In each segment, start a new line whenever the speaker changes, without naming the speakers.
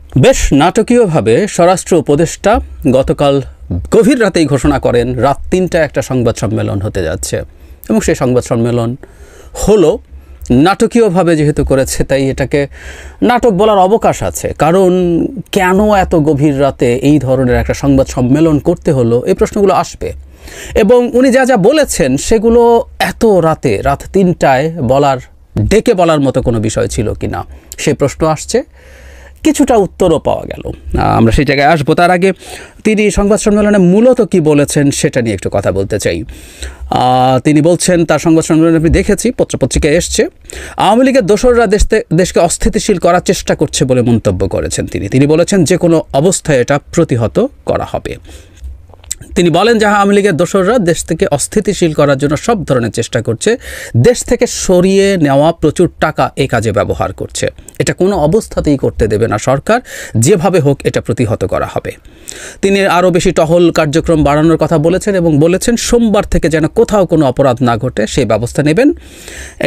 বেশ নাটকীয়ভাবে স্বরাষ্ট্র উপদেষ্টা গতকাল গভীর রাতেই ঘোষণা করেন রাত ৩টায় একটা সংবাদ সম্মেলন হতে যাচ্ছে এবং সেই সংবাদ সম্মেলন হলো নাটকীয়ভাবে যেহেতু করেছে তাই এটাকে নাটক বলার অবকাশ আছে। কারণ কেন এত গভীর রাতে এই ধরনের একটা সংবাদ সম্মেলন করতে হলো এই প্রশ্নগুলো আসবে এবং উনি যা যা বলেছেন সেগুলো এত রাতে রাত ৩টায় ডেকে বলার মতো কোনো বিষয় ছিল কিনা সে প্রশ্ন আসছে। কিছুটা উত্তরও পাওয়া গেল, আমরা সেই জায়গায় আসবো। তার আগে তিনি সংবাদ সম্মেলনে মূলত কি বলেছেন সেটা নিয়ে একটু কথা বলতে চাই। তিনি বলছেন তার সংবাদ সম্মেলনে আমি দেখেছি পত্রপত্রিকায় এসছে, আওয়ামী লীগের দোসররা দেশকে অস্থিতিশীল করার চেষ্টা করছে বলে মন্তব্য করেছেন তিনি বলেছেন যে কোনো অবস্থায় এটা প্রতিহত করা হবে। তিনি বলেন যে আওয়ামী লীগের দোসররা দেশ থেকে অস্থিতিশীল করার জন্য সব ধরনের চেষ্টা করছে, দেশ থেকে সরিয়ে নেওয়া প্রচুর টাকা এই কাজে ব্যবহার করছে। এটা কোনো অবস্থাতেই করতে দেবে না সরকার, যেভাবে হোক এটা প্রতিহত করা হবে। তিনি আরও বেশি টহল কার্যক্রম বাড়ানোর কথা বলেছেন এবং বলেছেন সোমবার থেকে যেন কোথাও কোনো অপরাধ না ঘটে সেই ব্যবস্থা নেবেন।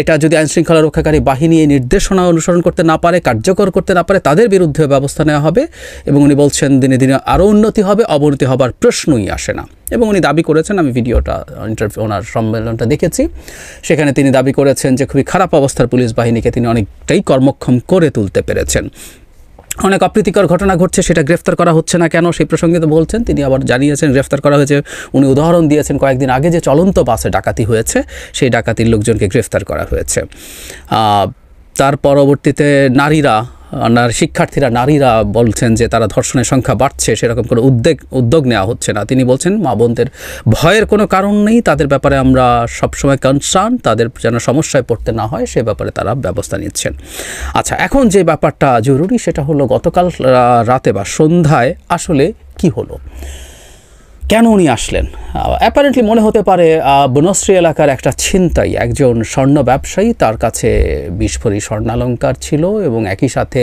এটা যদি আইনশৃঙ্খলা রক্ষাকারী বাহিনী এই নির্দেশনা অনুসরণ করতে না পারে, কার্যকর করতে না পারে, তাদের বিরুদ্ধে ব্যবস্থা নেওয়া হবে। এবং উনি বলছেন দিনে দিনে আরও উন্নতি হবে, অবনতি হবার প্রশ্নই আসে না। এবং উনি দাবি করেছেন, আমি ভিডিওটা ওনার সম্মেলনটা দেখেছি, সেখানে তিনি দাবি করেছেন যে খুবই খারাপ অবস্থার পুলিশ বাহিনীকে তিনি অনেকটাই কর্মক্ষম করে তুলতে পেরেছেন। অনেক অপ্রীতিকর ঘটনা ঘটছে, সেটা গ্রেফতার করা হচ্ছে না কেন সেই প্রসঙ্গে তো বলছেন। তিনি আবার জানিয়েছেন গ্রেফতার করা হয়েছে। উনি উদাহরণ দিয়েছেন কয়েকদিন আগে যে চলন্ত বাসে ডাকাতি হয়েছে, সেই ডাকাতির লোকজনকে গ্রেফতার করা হয়েছে। তার পরবর্তীতে শিক্ষার্থীরা নারীরা বলছেন যে তারা ধর্ষণের সংখ্যা বাড়ছে, সেরকম কোনো উদ্যোগ নেওয়া হচ্ছে না। তিনি বলছেন মা বোনদের ভয়ের কোনো কারণ নেই, তাদের ব্যাপারে আমরা সবসময় কনসার্ন, তাদের যেন সমস্যায় পড়তে না হয় সে ব্যাপারে তারা ব্যবস্থা নিচ্ছেন। আচ্ছা, এখন যে ব্যাপারটা জরুরি সেটা হলো গতকাল রাতে বা সন্ধ্যায় আসলে কি হলো, কেন উনি আসলেন। অ্যাপারেন্টলি মনে হতে পারে বনশ্রী এলাকার একটা ছিনতাই, একজন স্বর্ণ ব্যবসায়ী, তার কাছে 20 ভরি স্বর্ণালঙ্কার ছিল এবং একই সাথে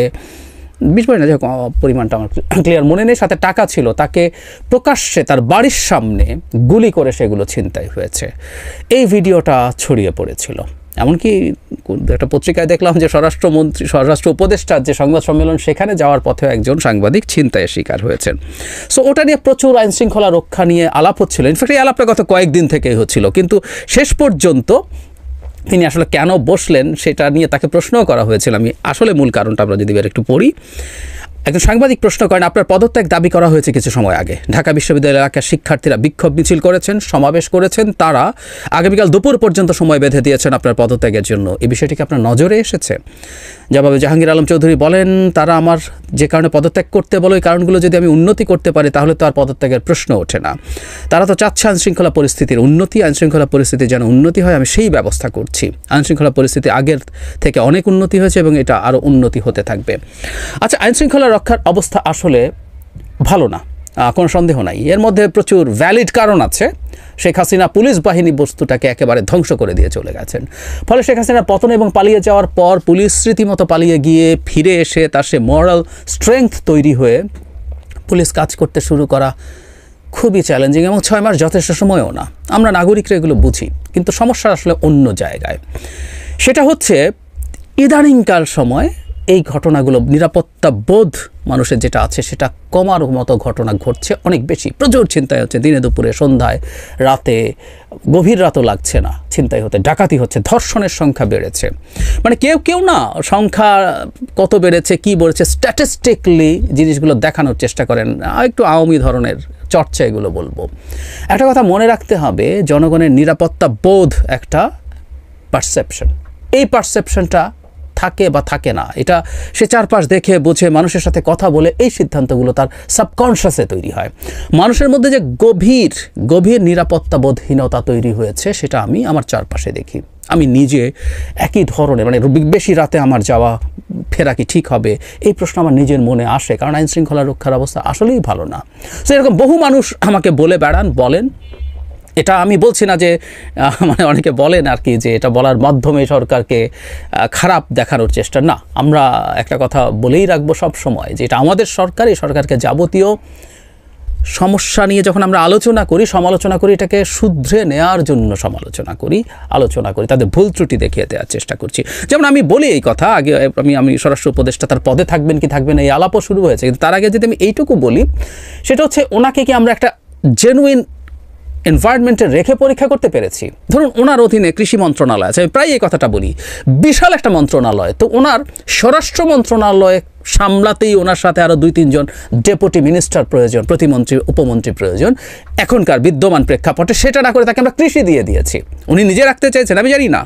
20 ভরি না, যে পরিমাণটা আমার ক্লিয়ার মনে নেই, সাথে টাকা ছিল। তাকে প্রকাশ্যে তার বাড়ির সামনে গুলি করে সেগুলো ছিনতাই হয়েছে। এই ভিডিওটা ছড়িয়ে পড়েছিল। এমনকি একটা পত্রিকায় দেখলাম যে স্বরাষ্ট্র উপদেষ্টার যে সংবাদ সম্মেলন সেখানে যাওয়ার পথে একজন সাংবাদিক ছিনতাইয়ের শিকার হয়েছেন। সো ওটা নিয়ে প্রচুর আইনশৃঙ্খলা রক্ষা নিয়ে আলাপ হচ্ছিল। ইনফ্যাক্ট এই আলাপটা গত কয়েকদিন থেকেই হচ্ছিল, কিন্তু শেষ পর্যন্ত তিনি আসলে কেন বসলেন সেটা নিয়ে তাকে প্রশ্নও করা হয়েছিল। আমি আসলে মূল কারণটা আমরা যদি একটু পড়ি। একজন সাংবাদিক প্রশ্ন করেন, আপনার পদত্যাগ দাবি করা হয়েছে কিছু সময় আগে। ঢাকা বিশ্ববিদ্যালয় এলাকার শিক্ষার্থীরা বিক্ষোভ মিছিল করেছেন, সমাবেশ করেছেন, তারা আগামীকাল দুপুর পর্যন্ত সময় বেঁধে দিয়েছেন আপনার পদত্যাগের জন্য। এই বিষয়টিকে আপনার নজরে এসেছে? জবাবে জাহাঙ্গীর আলম চৌধুরী বলেন, তারা আমার যে কারণে পদত্যাগ করতে বলে ওই কারণগুলো যদি আমি উন্নতি করতে পারি তাহলে তো আর পদত্যাগের প্রশ্ন ওঠে না। তারা তো চাচ্ছে আইনশৃঙ্খলা পরিস্থিতির উন্নতি, আইনশৃঙ্খলা পরিস্থিতি যেন উন্নতি হয়, আমি সেই ব্যবস্থা করছি। আইনশৃঙ্খলা পরিস্থিতি আগের থেকে অনেক উন্নতি হয়েছে এবং এটা আরও উন্নতি হতে থাকবে। আচ্ছা, আইনশৃঙ্খলা রক্ষার অবস্থা আসলে ভালো না, কোনো সন্দেহ নাই। এর মধ্যে প্রচুর ভ্যালিড কারণ আছে। শেখ হাসিনা পুলিশ বাহিনী বস্তুটাকে একেবারে ধ্বংস করে দিয়ে চলে গেছেন। ফলে শেখ হাসিনার পতন এবং পালিয়ে যাওয়ার পর পুলিশ রীতিমতো পালিয়ে গিয়ে ফিরে এসে তার সে মরাল স্ট্রেংথ তৈরি হয়ে পুলিশ কাজ করতে শুরু করা খুবই চ্যালেঞ্জিং এবং 6 মাস যথেষ্ট সময়ও না। আমরা নাগরিকরা এগুলো বুঝি, কিন্তু সমস্যা আসলে অন্য জায়গায়। সেটা হচ্ছে ইদানিংকাল সময় এই ঘটনাগুলো, নিরাপত্তা বোধ মানুষের যেটা আছে সেটা কমার মতো ঘটনা ঘটছে অনেক বেশি। প্রচুর ছিনতাই হচ্ছে দিনে দুপুরে, সন্ধ্যায়, রাতে, গভীর রাতও লাগছে না ছিনতাই হতে, ডাকাতি হচ্ছে, ধর্ষণের সংখ্যা বেড়েছে। মানে কেউ না সংখ্যা কত বেড়েছে কি বেড়েছে স্ট্যাটিস্টিকলি জিনিসগুলো দেখানোর চেষ্টা করেন। একটু আওয়ামী ধরনের চর্চা এগুলো বলবো। একটা কথা মনে রাখতে হবে, জনগণের নিরাপত্তা বোধ একটা পারসেপশন। এই পারসেপশনটা থাকে বা থাকে না, এটা সে চারপাশ দেখে বুঝে মানুষের সাথে কথা বলে এই সিদ্ধান্তগুলো তার সাবকনশাসে তৈরি হয়। মানুষের মধ্যে যে গভীর নিরাপত্তা বোধহীনতা তৈরি হয়েছে সেটা আমি আমার চারপাশে দেখি। আমি নিজে একই ধরনের, মানে বেশি রাতে আমার যাওয়া ফেরা কি ঠিক হবে এই প্রশ্ন আমার নিজের মনে আসে, কারণ আইনশৃঙ্খলা রক্ষার অবস্থা আসলেই ভালো না। সো এরকম বহু মানুষ আমাকে বলেন। এটা আমি বলছি না যে মানে অনেকে বলেন আর কি যে এটা বলার মাধ্যমে সরকারকে খারাপ দেখানোর চেষ্টা, না। আমরা একটা কথা বলেই রাখবো সব সময় যে এটা আমাদের সরকার, এই সরকারকে যাবতীয় সমস্যা নিয়ে যখন আমরা আলোচনা করি, সমালোচনা করি, এটাকে শুধরে নেওয়ার জন্য সমালোচনা করি, আলোচনা করি, তাদের ভুল ত্রুটি দেখিয়ে দেওয়ার চেষ্টা করছি। যেমন আমি বলি এই কথা, আগে আমি স্বরাষ্ট্র উপদেষ্টা তার পদে থাকবেন কি থাকবেন এই আলাপও শুরু হয়েছে, কিন্তু তার আগে যদি আমি এইটুকু বলি, সেটা হচ্ছে ওনাকে কি আমরা একটা জেনুইন এনভায়রনমেন্টে রেখে পরীক্ষা করতে পেরেছি? ধরুন ওনার অধীনে কৃষি মন্ত্রণালয় আছে, আমি প্রায় এই কথাটা বলি, বিশাল একটা মন্ত্রণালয়, তো ওনার স্বরাষ্ট্র মন্ত্রণালয় সামলাতেই ওনার সাথে আরও 2-3 জন ডেপুটি মিনিস্টার প্রয়োজন, প্রতিমন্ত্রী, উপমন্ত্রী প্রয়োজন এখনকার বিদ্যমান প্রেক্ষাপটে। সেটা না করে তাকে আমরা কৃষি দিয়ে দিয়েছি। উনি নিজে রাখতে চাইছেন আমি জানি না,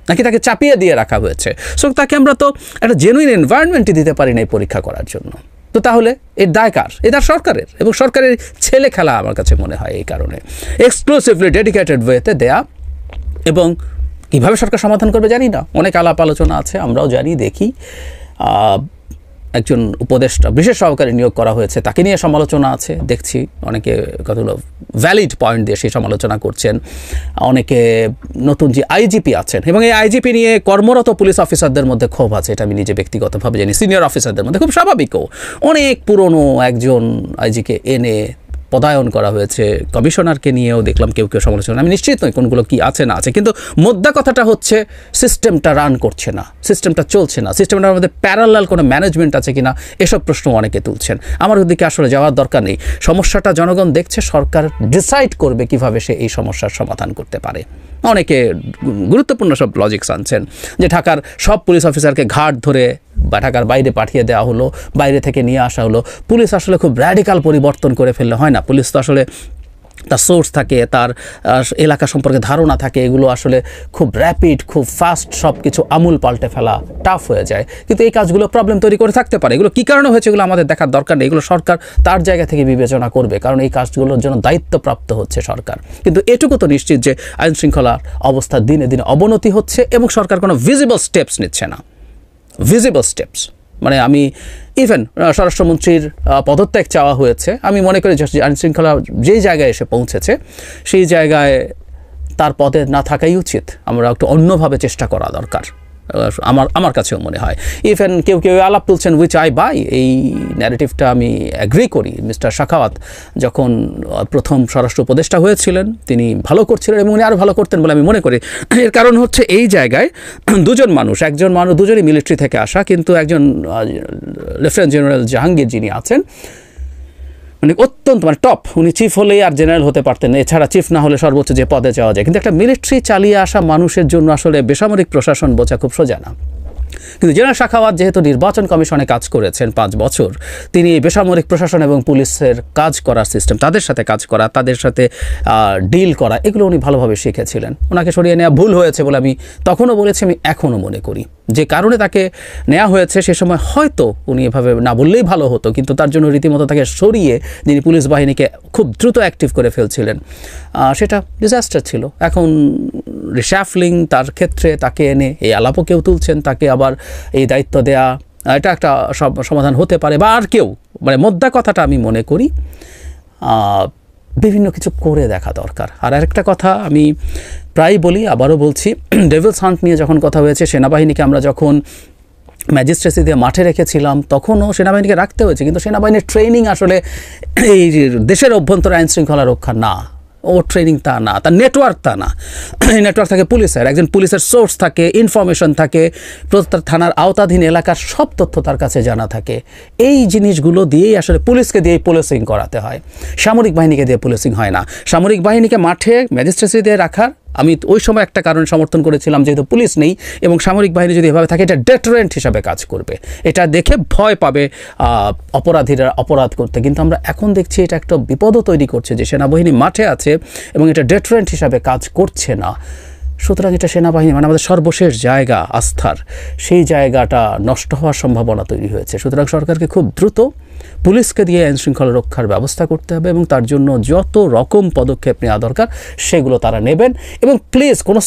নাকি তাকে চাপিয়ে দিয়ে রাখা হয়েছে। সো তাকে আমরা তো একটা জেনুইন এনভায়রনমেন্টই দিতে পারি না এই পরীক্ষা করার জন্য। তো তাহলে এর দায় কার? এ দায় সরকারের, এবং সরকারের ছেলে খেলা আমার কাছে মনে হয়। এই কারণে এক্সক্লুসিভলি ডেডিকেটেড ওয়েতে দেয়া, এবং কীভাবে সরকার সমাধান করবে জানি না। অনেক আলাপ আলোচনা আছে, আমরাও জানি, দেখি। একজন উপদেষ্টা বিশেষ সহকারী নিয়োগ করা হয়েছে, তাকে নিয়ে সমালোচনা আছে, দেখছি অনেকে কতগুলো ভ্যালিড পয়েন্ট দিয়ে সেই সমালোচনা করছেন। অনেকে নতুন যে আইজিপি আছেন, এবং এই আইজিপি নিয়ে কর্মরত পুলিশ অফিসারদের মধ্যে ক্ষোভ আছে, এটা আমি নিজে ব্যক্তিগতভাবে জানি। সিনিয়র অফিসারদের মধ্যে খুব স্বাভাবিকও। অনেক পুরনো একজন আইজিকে এনে পদায়ন করা হয়েছে। কমিশনারকে নিয়েও দেখলাম কেউ কেউ সমালোচনা। আমি নিশ্চিত নই কোনগুলো কি আছে না আছে, কিন্তু মোদ্দা কথাটা হচ্ছে সিস্টেমটা রান করছে না, সিস্টেমটা চলছে না, সিস্টেমটার মধ্যে প্যারালাল কোনো ম্যানেজমেন্ট আছে কিনা, এসব প্রশ্ন অনেকে তুলছেন। আমার ওদিকে আসলে যাওয়ার দরকার নেই। সমস্যাটা জনগণ দেখছে, সরকার ডিসাইড করবে কিভাবে সে এই সমস্যার সমাধান করতে পারে। অনেকে গুরুত্বপূর্ণ সব লজিক্স আনছেন, যে ঢাকার সব পুলিশ অফিসারকে ঘাট ধরে বা ঢাকার বাইরে পাঠিয়ে দেওয়া হলো, বাইরে থেকে নিয়ে আসা হলো। পুলিশ আসলে খুব র্যাডিক্যাল পরিবর্তন করে ফেললে হয় না। পুলিশ তো আসলে তার সোর্স থাকে, তার এলাকা সম্পর্কে ধারণা থাকে, এগুলো আসলে খুব র্যাপিড, খুব ফাস্ট, সব কিছু আমূল পাল্টে ফেলা টাফ হয়ে যায়। কিন্তু এই কাজগুলো প্রবলেম তৈরি করে থাকতে পারে। এগুলো কী কারণে হয়েছে এগুলো আমাদের দেখার দরকার নেই, এগুলো সরকার তার জায়গা থেকে বিবেচনা করবে, কারণ এই কাজগুলোর জন্য দায়িত্বপ্রাপ্ত হচ্ছে সরকার। কিন্তু এটুকু তো নিশ্চিত যে আইন শৃঙ্খলার অবস্থা দিনে দিনে অবনতি হচ্ছে, এবং সরকার কোনো ভিজিবল স্টেপস নিচ্ছে না। ভিজিবল স্টেপস মানে আমি ইভেন স্বরাষ্ট্রমন্ত্রীর পদত্যাগ চাওয়া হয়েছে। আমি মনে করি যে আইনশৃঙ্খলা যেই জায়গায় এসে পৌঁছেছে সেই জায়গায় তার পদে না থাকাই উচিত। আমরা একটু অন্যভাবে চেষ্টা করা দরকার, আমার কাছেও মনে হয়। ইভেন কেউ কেউ আলাপ তুলছেন, উইচ আই বাই, এই ন্যারেটিভটা আমি অ্যাগ্রি করি। মিস্টার শাখাওয়াত যখন প্রথম স্বরাষ্ট্র উপদেষ্টা হয়েছিলেন তিনি ভালো করছিলেন, এবং উনি আরও ভালো করতেন বলে আমি মনে করি। এর কারণ হচ্ছে এই জায়গায় দুজন মানুষ, দুজনই মিলিটারি থেকে আসা, কিন্তু একজন লেফটেন্যান্ট জেনারেল জাহাঙ্গীর যিনি আছেন মানে অত্যন্ত টপ, উনি চিফ হলেই আর জেনারেল হতে পারতেন, এছাড়া চিফ না হলে সর্বোচ্চ যে পদে যাওয়া যায়। কিন্তু একটা মিলিটারি চালিয়ে আসা মানুষের জন্য আসলে বেসামরিক প্রশাসন বোঝা খুব সোজা না। কিন্তু জেনারেল শাখাওয়াত যেহেতু নির্বাচন কমিশনে কাজ করেছেন 5 বছর, তিনি বেসামরিক প্রশাসন এবং পুলিশের কাজ করার সিস্টেম, তাদের সাথে কাজ করা, তাদের সাথে ডিল করা, এগুলো উনি ভালোভাবে শিখেছিলেন। ওনাকে সরিয়ে নেওয়া ভুল হয়েছে বলে আমি তখনও বলেছি, আমি এখনও মনে করি। যে কারণে তাকে নেওয়া হয়েছে সে সময় হয়তো উনি এভাবে না বললেই ভালো হতো, কিন্তু তার জন্য রীতিমতো তাকে সরিয়ে যিনি পুলিশ বাহিনীকে খুব দ্রুত অ্যাক্টিভ করে ফেলছিলেন, সেটা ডিজাস্টার ছিল। এখন রিশাফলিং তার ক্ষেত্রে তাকে এনে এই আলাপও কেউ তুলছেন, তাকে আবার এই দায়িত্ব দেয়া, এটা একটা সমাধান হতে পারে। বা আর কেউ, মানে মোদ্দা কথাটা আমি মনে করি বিভিন্ন কিছু করে দেখা দরকার। আর আরেকটা কথা আমি প্রায় বলি, আবারও বলছি, ডেভিলস হান্ট নিয়ে যখন কথা হয়েছে, সেনাবাহিনীকে আমরা যখন ম্যাজিস্ট্রেসি দিয়ে মাঠে রেখেছিলাম তখনও সেনাবাহিনীকে রাখতে হয়েছে, কিন্তু সেনাবাহিনীর ট্রেনিং আসলে এই দেশের অভ্যন্তরে আইন শৃঙ্খলা রক্ষা না, ও ট্রেনিং তা না, তার নেটওয়ার্ক তা না। নেটওয়ার্ক থাকে পুলিশের, একজন পুলিশের সোর্স থাকে, ইনফরমেশন থাকে, প্রত্যেক থানার আওতাধীন এলাকার সব তথ্য তার কাছে জানা থাকে। এই জিনিসগুলো দিয়েই আসলে পুলিশকে দিয়েই পুলিশিং করাতে হয়, সামরিক বাহিনীকে দিয়ে পুলিশিং হয় না। সামরিক বাহিনীকে মাঠে ম্যাজিস্ট্রেসি দিয়ে রাখার আমি ওই সময় একটা কারণে সমর্থন করেছিলাম, যেহেতু পুলিশ নেই এবং সামরিক বাহিনী যদি এভাবে থাকে এটা ডেটারেন্ট হিসাবে কাজ করবে, এটা দেখে ভয় পাবে অপরাধীরা অপরাধ করতে। কিন্তু আমরা এখন দেখছি এটা একটা বিপদও তৈরি করছে যে সেনাবাহিনী মাঠে আছে এবং এটা ডেটারেন্ট হিসাবে কাজ করছে না। সুতরাং এটা সেনাবাহিনী মানে আমাদের সর্বশেষ জায়গা আস্থার, সেই জায়গাটা নষ্ট হওয়ার সম্ভাবনা তৈরি হয়েছে। সুতরাং সরকারকে খুব দ্রুত পুলিশকে দিয়ে আইন শৃঙ্খলা রক্ষার ব্যবস্থা করতে হবে, এবং তার জন্য যত রকম পদক্ষেপ নেওয়া দরকার সেগুলো তারা নেবেন। এবং প্লিজ কোনো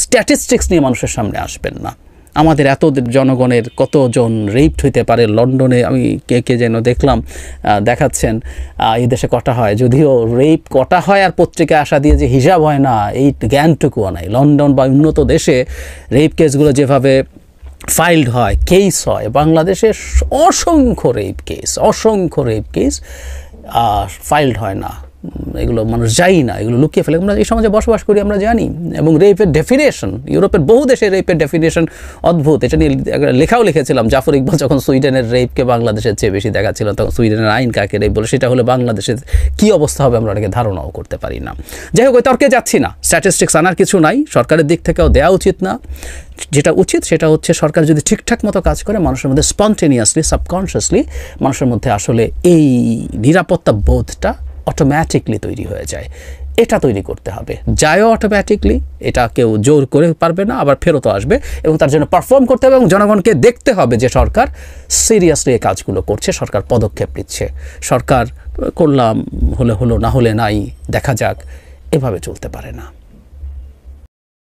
স্ট্যাটিস্টিক্স নিয়ে মানুষের সামনে আসবেন না। আমাদের এত জনগণের কতজন রেপড হইতে পারে, লন্ডনে আমি কে যেন দেখলাম দেখাচ্ছেন এই দেশে কটা হয়, যদিও রেপ কটা হয় আর পত্রিকায় আসা দিয়ে যে হিসাব হয় না এই জ্ঞানটুকুও নাই। লন্ডন বা উন্নত দেশে রেপ কেসগুলো যেভাবে ফাইলড হয়, কেস হয়, বাংলাদেশে অসংখ্য রেপ কেস ফাইলড হয় না, এগুলো মানুষ যাই না, এগুলো লুকিয়ে ফেলে। আমরা এই সমাজে বসবাস করি, আমরা জানি। এবং রেপের ডেফিনেশন, ইউরোপের বহু দেশে রেপের ডেফিনেশন অদ্ভুত। এটা নিয়ে লেখাও লিখেছিলাম। জাফর ইকবাল যখন সুইডেনের রেপকে বাংলাদেশের চেয়ে বেশি দেখাচ্ছিল, তখন সুইডেনের আইন কাকে রেপ বলে, সেটা হলে বাংলাদেশের কী অবস্থা হবে আমরা অনেকে ধারণাও করতে পারি না। যাই হোক, ওই তর্কে যাচ্ছি না। স্ট্যাটিস্টিক্স আনার কিছু নাই, সরকারের দিক থেকেও দেওয়া উচিত না। যেটা উচিত সেটা হচ্ছে সরকার যদি ঠিকঠাক মতো কাজ করে, মানুষের মধ্যে স্পন্টেনিয়াসলি, সাবকনশিয়াসলি মানুষের মধ্যে আসলে এই নিরাপত্তা বোধটা অটোম্যাটিকলি তৈরি হয়ে যায়। এটা তৈরি করতে হবে, যায়ও অটোম্যাটিকলি, এটা কেউ জোর করে পারবে না, আবার ফেরতও আসবে। এবং তার জন্য পারফর্ম করতে হবে এবং জনগণকে দেখতে হবে যে সরকার সিরিয়াসলি এই কাজগুলো করছে, সরকার পদক্ষেপ নিচ্ছে। সরকার করলাম, হলে হলো, না হলে নাই, দেখা যাক, এভাবে চলতে পারে না।